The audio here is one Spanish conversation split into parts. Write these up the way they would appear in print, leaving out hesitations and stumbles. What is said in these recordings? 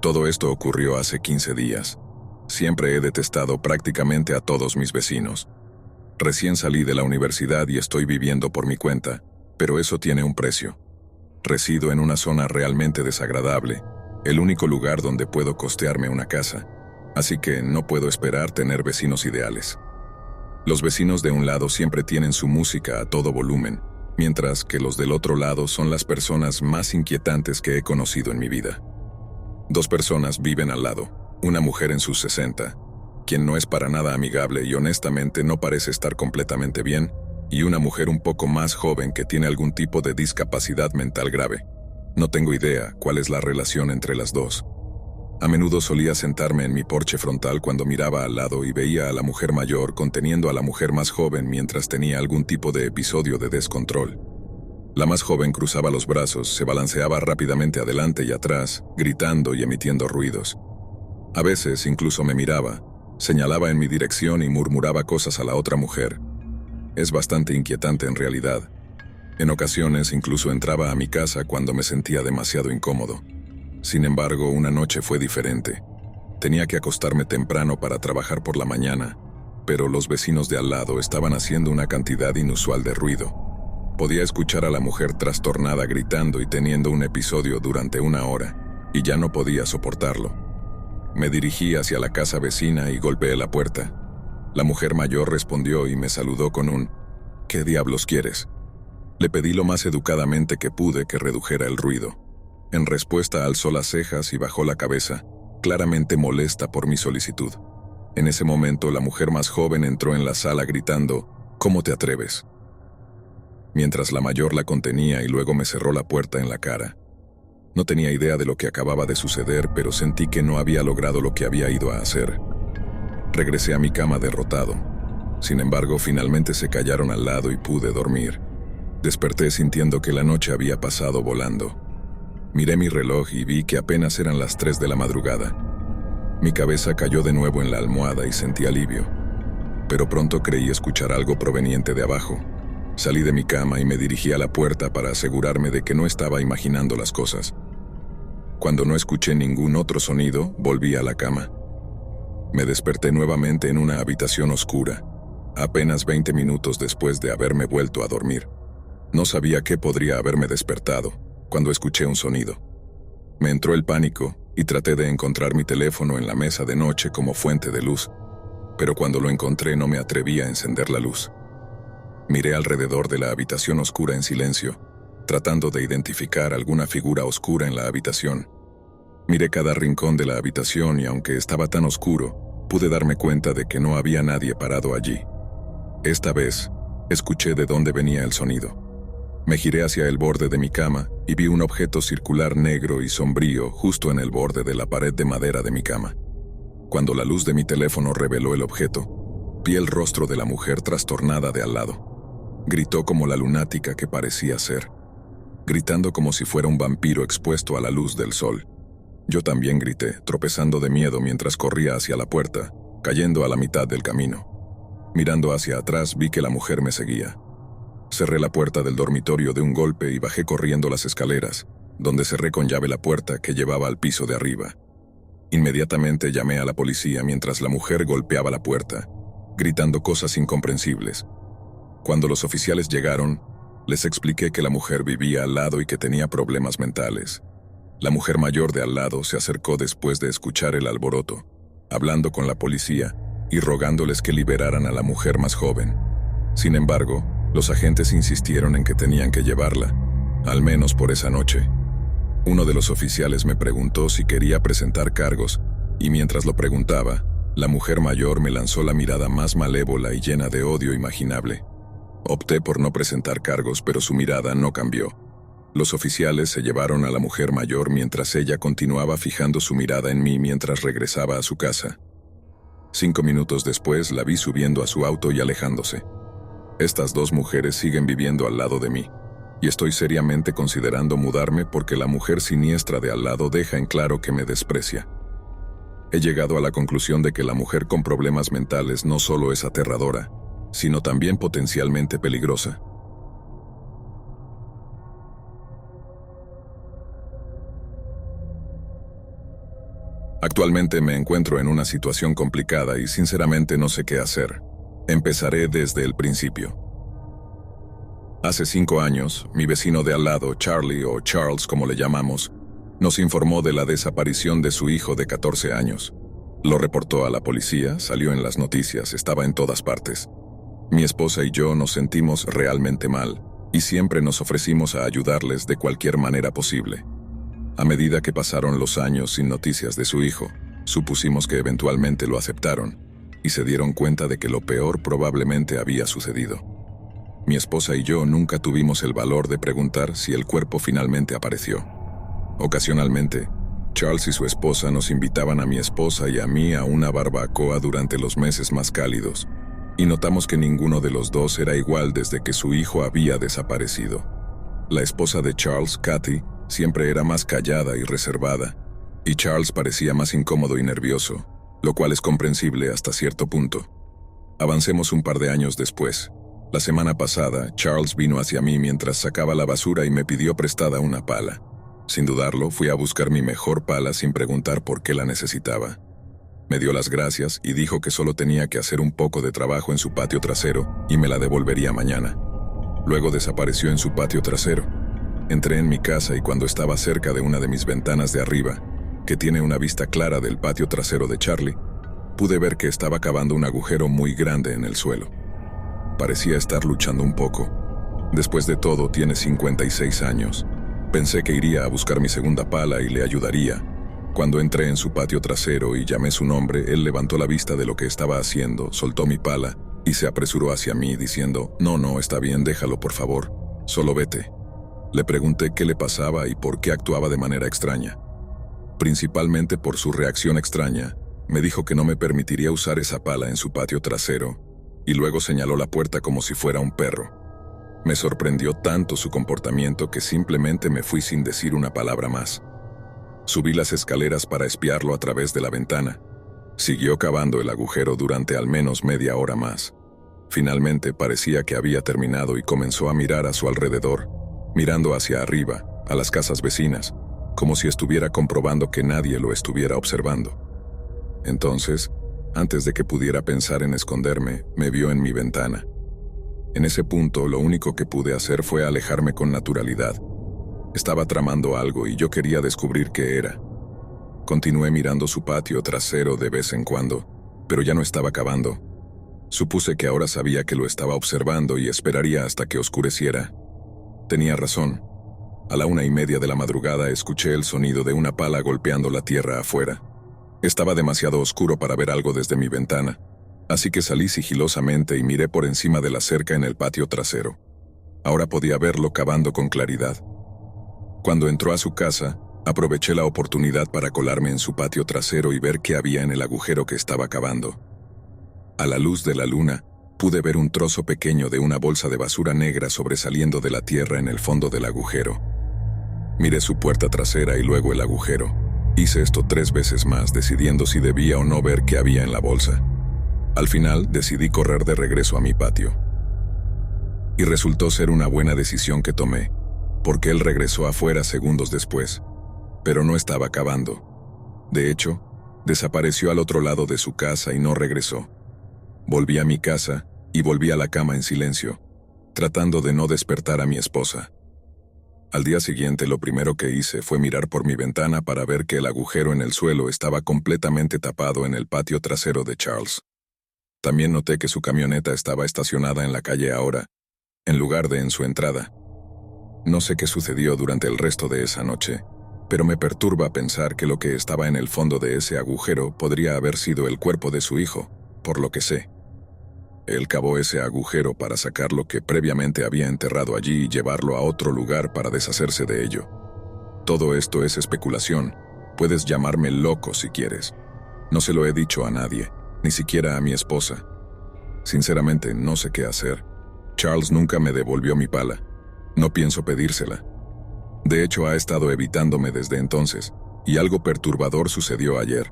Todo esto ocurrió hace 15 días. Siempre he detestado prácticamente a todos mis vecinos. Recién salí de la universidad y estoy viviendo por mi cuenta, pero eso tiene un precio. Resido en una zona realmente desagradable, el único lugar donde puedo costearme una casa, así que no puedo esperar tener vecinos ideales. Los vecinos de un lado siempre tienen su música a todo volumen, mientras que los del otro lado son las personas más inquietantes que he conocido en mi vida. Dos personas viven al lado, una mujer en sus 60, quien no es para nada amigable y honestamente no parece estar completamente bien, y una mujer un poco más joven que tiene algún tipo de discapacidad mental grave. No tengo idea cuál es la relación entre las dos. A menudo solía sentarme en mi porche frontal cuando miraba al lado y veía a la mujer mayor conteniendo a la mujer más joven mientras tenía algún tipo de episodio de descontrol. La más joven cruzaba los brazos, se balanceaba rápidamente adelante y atrás, gritando y emitiendo ruidos. A veces incluso me miraba, señalaba en mi dirección y murmuraba cosas a la otra mujer. Es bastante inquietante en realidad. En ocasiones incluso entraba a mi casa cuando me sentía demasiado incómodo. Sin embargo, una noche fue diferente. Tenía que acostarme temprano para trabajar por la mañana, pero los vecinos de al lado estaban haciendo una cantidad inusual de ruido. Podía escuchar a la mujer trastornada gritando y teniendo un episodio durante una hora, y ya no podía soportarlo. Me dirigí hacia la casa vecina y golpeé la puerta. La mujer mayor respondió y me saludó con un «¿Qué diablos quieres?». Le pedí lo más educadamente que pude que redujera el ruido. En respuesta alzó las cejas y bajó la cabeza, claramente molesta por mi solicitud. En ese momento la mujer más joven entró en la sala gritando «¿Cómo te atreves?», mientras la mayor la contenía y luego me cerró la puerta en la cara. No tenía idea de lo que acababa de suceder, pero sentí que no había logrado lo que había ido a hacer. Regresé a mi cama derrotado. Sin embargo, finalmente se callaron al lado y pude dormir. Desperté sintiendo que la noche había pasado volando. Miré mi reloj y vi que apenas eran las 3 de la madrugada. Mi cabeza cayó de nuevo en la almohada y sentí alivio. Pero pronto creí escuchar algo proveniente de abajo. Salí de mi cama y me dirigí a la puerta para asegurarme de que no estaba imaginando las cosas. Cuando no escuché ningún otro sonido, volví a la cama. Me desperté nuevamente en una habitación oscura, apenas 20 minutos después de haberme vuelto a dormir. No sabía qué podría haberme despertado cuando escuché un sonido. Me entró el pánico y traté de encontrar mi teléfono en la mesa de noche como fuente de luz, pero cuando lo encontré no me atreví a encender la luz. Miré alrededor de la habitación oscura en silencio, tratando de identificar alguna figura oscura en la habitación. Miré cada rincón de la habitación y aunque estaba tan oscuro, pude darme cuenta de que no había nadie parado allí. Esta vez, escuché de dónde venía el sonido. Me giré hacia el borde de mi cama y vi un objeto circular negro y sombrío justo en el borde de la pared de madera de mi cama. Cuando la luz de mi teléfono reveló el objeto, vi el rostro de la mujer trastornada de al lado. Gritó como la lunática que parecía ser, gritando como si fuera un vampiro expuesto a la luz del sol. Yo también grité, tropezando de miedo mientras corría hacia la puerta, cayendo a la mitad del camino. Mirando hacia atrás vi que la mujer me seguía. Cerré la puerta del dormitorio de un golpe y bajé corriendo las escaleras, donde cerré con llave la puerta que llevaba al piso de arriba. Inmediatamente llamé a la policía mientras la mujer golpeaba la puerta, gritando cosas incomprensibles. Cuando los oficiales llegaron, les expliqué que la mujer vivía al lado y que tenía problemas mentales. La mujer mayor de al lado se acercó después de escuchar el alboroto, hablando con la policía y rogándoles que liberaran a la mujer más joven. Sin embargo, los agentes insistieron en que tenían que llevarla, al menos por esa noche. Uno de los oficiales me preguntó si quería presentar cargos, y mientras lo preguntaba, la mujer mayor me lanzó la mirada más malévola y llena de odio imaginable. Opté por no presentar cargos, pero su mirada no cambió. Los oficiales se llevaron a la mujer mayor mientras ella continuaba fijando su mirada en mí mientras regresaba a su casa. 5 minutos después la vi subiendo a su auto y alejándose. Estas dos mujeres siguen viviendo al lado de mí, y estoy seriamente considerando mudarme porque la mujer siniestra de al lado deja en claro que me desprecia. He llegado a la conclusión de que la mujer con problemas mentales no solo es aterradora, sino también potencialmente peligrosa. Actualmente me encuentro en una situación complicada y sinceramente no sé qué hacer. Empezaré desde el principio. Hace 5 años, mi vecino de al lado, Charlie o Charles como le llamamos, nos informó de la desaparición de su hijo de 14 años. Lo reportó a la policía, salió en las noticias, estaba en todas partes. Mi esposa y yo nos sentimos realmente mal y siempre nos ofrecimos a ayudarles de cualquier manera posible. A medida que pasaron los años sin noticias de su hijo, supusimos que eventualmente lo aceptaron y se dieron cuenta de que lo peor probablemente había sucedido. Mi esposa y yo nunca tuvimos el valor de preguntar si el cuerpo finalmente apareció. Ocasionalmente, Charles y su esposa nos invitaban a mi esposa y a mí a una barbacoa durante los meses más cálidos, y notamos que ninguno de los dos era igual desde que su hijo había desaparecido. La esposa de Charles, Kathy, siempre era más callada y reservada, y Charles parecía más incómodo y nervioso, lo cual es comprensible hasta cierto punto. Avancemos un par de años después. La semana pasada, Charles vino hacia mí mientras sacaba la basura y me pidió prestada una pala. Sin dudarlo, fui a buscar mi mejor pala sin preguntar por qué la necesitaba. Me dio las gracias y dijo que solo tenía que hacer un poco de trabajo en su patio trasero y me la devolvería mañana. Luego desapareció en su patio trasero. Entré en mi casa y cuando estaba cerca de una de mis ventanas de arriba, que tiene una vista clara del patio trasero de Charlie, pude ver que estaba cavando un agujero muy grande en el suelo. Parecía estar luchando un poco. Después de todo, tiene 56 años. Pensé que iría a buscar mi segunda pala y le ayudaría. Cuando entré en su patio trasero y llamé su nombre, él levantó la vista de lo que estaba haciendo, soltó mi pala y se apresuró hacia mí diciendo, No, está bien, déjalo por favor, solo vete. Le pregunté qué le pasaba y por qué actuaba de manera extraña. Principalmente por su reacción extraña, me dijo que no me permitiría usar esa pala en su patio trasero, y luego señaló la puerta como si fuera un perro. Me sorprendió tanto su comportamiento que simplemente me fui sin decir una palabra más. Subí las escaleras para espiarlo a través de la ventana. Siguió cavando el agujero durante al menos media hora más. Finalmente parecía que había terminado y comenzó a mirar a su alrededor, mirando hacia arriba, a las casas vecinas, como si estuviera comprobando que nadie lo estuviera observando. Entonces, antes de que pudiera pensar en esconderme, me vio en mi ventana. En ese punto, lo único que pude hacer fue alejarme con naturalidad. Estaba tramando algo y yo quería descubrir qué era. Continué mirando su patio trasero de vez en cuando, pero ya no estaba cavando. Supuse que ahora sabía que lo estaba observando y esperaría hasta que oscureciera. Tenía razón. A la 1:30 de la madrugada escuché el sonido de una pala golpeando la tierra afuera. Estaba demasiado oscuro para ver algo desde mi ventana, así que salí sigilosamente y miré por encima de la cerca en el patio trasero. Ahora podía verlo cavando con claridad. Cuando entró a su casa, aproveché la oportunidad para colarme en su patio trasero y ver qué había en el agujero que estaba cavando. A la luz de la luna, pude ver un trozo pequeño de una bolsa de basura negra sobresaliendo de la tierra en el fondo del agujero. Miré su puerta trasera y luego el agujero. Hice esto 3 veces más, decidiendo si debía o no ver qué había en la bolsa. Al final, decidí correr de regreso a mi patio. Y resultó ser una buena decisión que tomé, porque él regresó afuera segundos después, pero no estaba cavando. De hecho, desapareció al otro lado de su casa y no regresó. Volví a mi casa y volví a la cama en silencio, tratando de no despertar a mi esposa. Al día siguiente lo primero que hice fue mirar por mi ventana para ver que el agujero en el suelo estaba completamente tapado en el patio trasero de Charles. También noté que su camioneta estaba estacionada en la calle ahora, en lugar de en su entrada. No sé qué sucedió durante el resto de esa noche, pero me perturba pensar que lo que estaba en el fondo de ese agujero podría haber sido el cuerpo de su hijo, por lo que sé. Él cavó ese agujero para sacar lo que previamente había enterrado allí y llevarlo a otro lugar para deshacerse de ello. Todo esto es especulación. Puedes llamarme loco si quieres. No se lo he dicho a nadie, ni siquiera a mi esposa. Sinceramente, no sé qué hacer. Charles nunca me devolvió mi pala. No pienso pedírsela. De hecho, ha estado evitándome desde entonces, y algo perturbador sucedió ayer.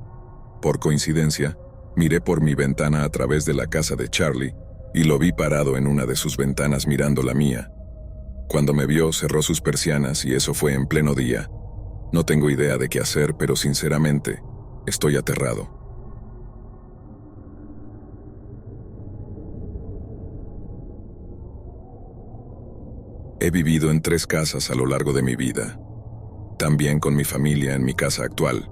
Por coincidencia, miré por mi ventana a través de la casa de Charlie y lo vi parado en una de sus ventanas mirando la mía. Cuando me vio, cerró sus persianas y eso fue en pleno día. No tengo idea de qué hacer, pero sinceramente, Estoy aterrado. He vivido en 3 casas a lo largo de mi vida. También con mi familia en mi casa actual.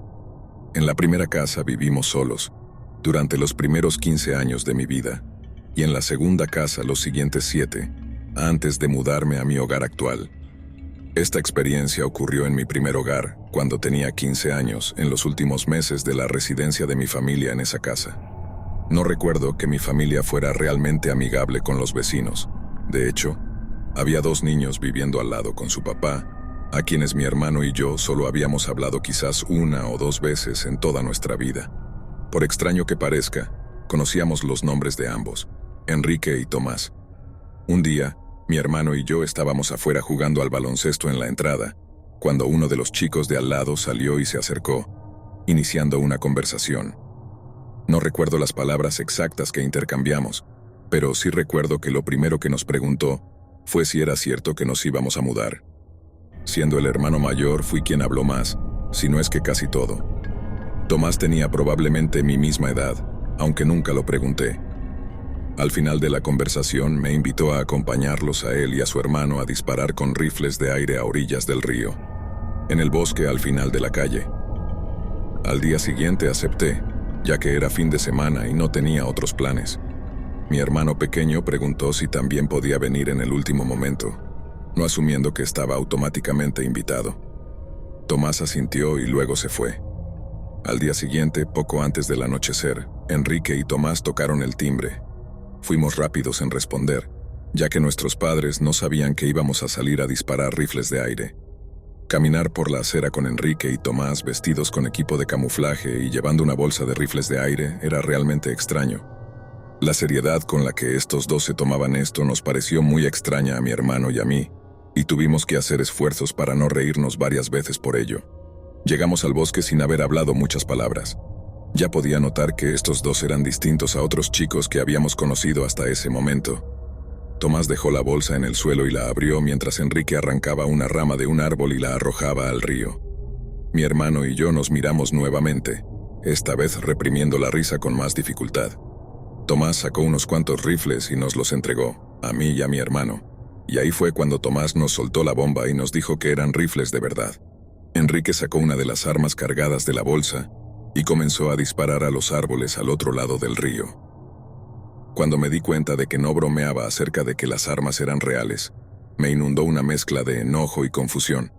En la primera casa vivimos solos, durante los primeros 15 años de mi vida, y en la segunda casa los siguientes 7, antes de mudarme a mi hogar actual. Esta experiencia ocurrió en mi primer hogar, cuando tenía 15 años, en los últimos meses de la residencia de mi familia en esa casa. No recuerdo que mi familia fuera realmente amigable con los vecinos. De hecho, había 2 niños viviendo al lado con su papá, a quienes mi hermano y yo solo habíamos hablado quizás 1 o 2 veces en toda nuestra vida. Por extraño que parezca, conocíamos los nombres de ambos, Enrique y Tomás. Un día, mi hermano y yo estábamos afuera jugando al baloncesto en la entrada, cuando uno de los chicos de al lado salió y se acercó, iniciando una conversación. No recuerdo las palabras exactas que intercambiamos, pero sí recuerdo que lo primero que nos preguntó fue si era cierto que nos íbamos a mudar. Siendo el hermano mayor, fui quien habló más, si no es que casi todo. Tomás tenía probablemente mi misma edad, aunque nunca lo pregunté. Al final de la conversación me invitó a acompañarlos a él y a su hermano a disparar con rifles de aire a orillas del río, en el bosque al final de la calle. Al día siguiente acepté, ya que era fin de semana y no tenía otros planes. Mi hermano pequeño preguntó si también podía venir en el último momento, no asumiendo que estaba automáticamente invitado. Tomás asintió y luego se fue. Al día siguiente, poco antes del anochecer, Enrique y Tomás tocaron el timbre. Fuimos rápidos en responder, ya que nuestros padres no sabían que íbamos a salir a disparar rifles de aire. Caminar por la acera con Enrique y Tomás vestidos con equipo de camuflaje y llevando una bolsa de rifles de aire era realmente extraño. La seriedad con la que estos dos se tomaban esto nos pareció muy extraña a mi hermano y a mí, y tuvimos que hacer esfuerzos para no reírnos varias veces por ello. Llegamos al bosque sin haber hablado muchas palabras. Ya podía notar que estos dos eran distintos a otros chicos que habíamos conocido hasta ese momento. Tomás dejó la bolsa en el suelo y la abrió mientras Enrique arrancaba una rama de un árbol y la arrojaba al río. Mi hermano y yo nos miramos nuevamente, esta vez reprimiendo la risa con más dificultad. Tomás sacó unos cuantos rifles y nos los entregó, a mí y a mi hermano. Y ahí fue cuando Tomás nos soltó la bomba y nos dijo que eran rifles de verdad. Enrique sacó una de las armas cargadas de la bolsa y comenzó a disparar a los árboles al otro lado del río. Cuando me di cuenta de que no bromeaba acerca de que las armas eran reales, me inundó una mezcla de enojo y confusión.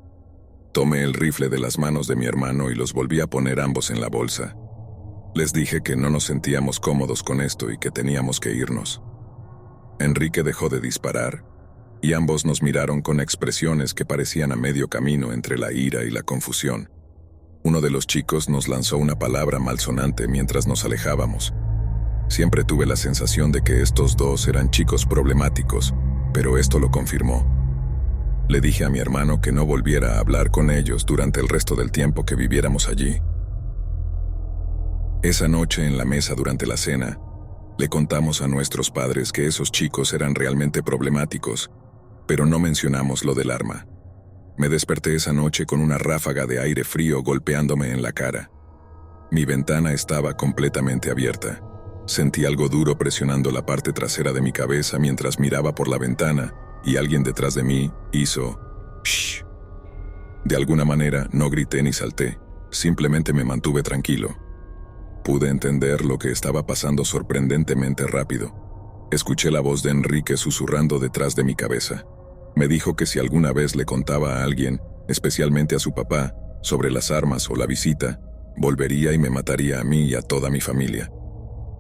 Tomé el rifle de las manos de mi hermano y los volví a poner ambos en la bolsa. Les dije que no nos sentíamos cómodos con esto y que teníamos que irnos. Enrique dejó de disparar, y ambos nos miraron con expresiones que parecían a medio camino entre la ira y la confusión. Uno de los chicos nos lanzó una palabra malsonante mientras nos alejábamos. Siempre tuve la sensación de que estos dos eran chicos problemáticos, pero esto lo confirmó. Le dije a mi hermano que no volviera a hablar con ellos durante el resto del tiempo que viviéramos allí. Esa noche en la mesa durante la cena, le contamos a nuestros padres que esos chicos eran realmente problemáticos, pero no mencionamos lo del arma. Me desperté esa noche con una ráfaga de aire frío golpeándome en la cara. Mi ventana estaba completamente abierta. Sentí algo duro presionando la parte trasera de mi cabeza mientras miraba por la ventana y alguien detrás de mí hizo «shh». De alguna manera no grité ni salté, simplemente me mantuve tranquilo. Pude entender lo que estaba pasando sorprendentemente rápido. Escuché la voz de Enrique susurrando detrás de mi cabeza. Me dijo que si alguna vez le contaba a alguien, especialmente a su papá, sobre las armas o la visita, volvería y me mataría a mí y a toda mi familia.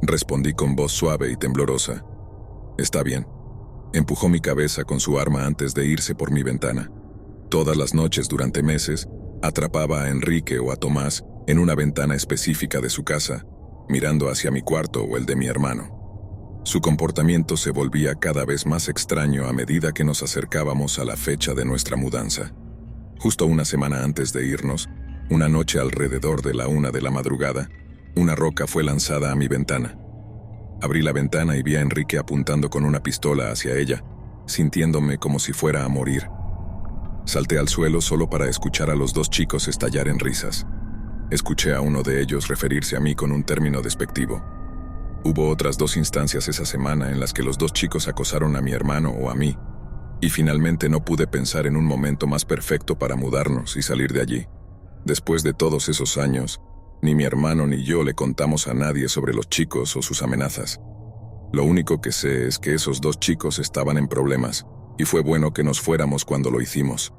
Respondí con voz suave y temblorosa. «Está bien». Empujó mi cabeza con su arma antes de irse por mi ventana. Todas las noches durante meses, atrapaba a Enrique o a Tomás en una ventana específica de su casa, mirando hacia mi cuarto o el de mi hermano. Su comportamiento se volvía cada vez más extraño a medida que nos acercábamos a la fecha de nuestra mudanza. Justo una semana antes de irnos, una noche alrededor de la 1 de la madrugada, una roca fue lanzada a mi ventana. Abrí la ventana y vi a Enrique apuntando con una pistola hacia ella, sintiéndome como si fuera a morir. Salté al suelo solo para escuchar a los dos chicos estallar en risas. Escuché a uno de ellos referirse a mí con un término despectivo. Hubo otras 2 instancias esa semana en las que los 2 chicos acosaron a mi hermano o a mí, y finalmente no pude pensar en un momento más perfecto para mudarnos y salir de allí. Después de todos esos años, ni mi hermano ni yo le contamos a nadie sobre los chicos o sus amenazas. Lo único que sé es que esos 2 chicos estaban en problemas, y fue bueno que nos fuéramos cuando lo hicimos.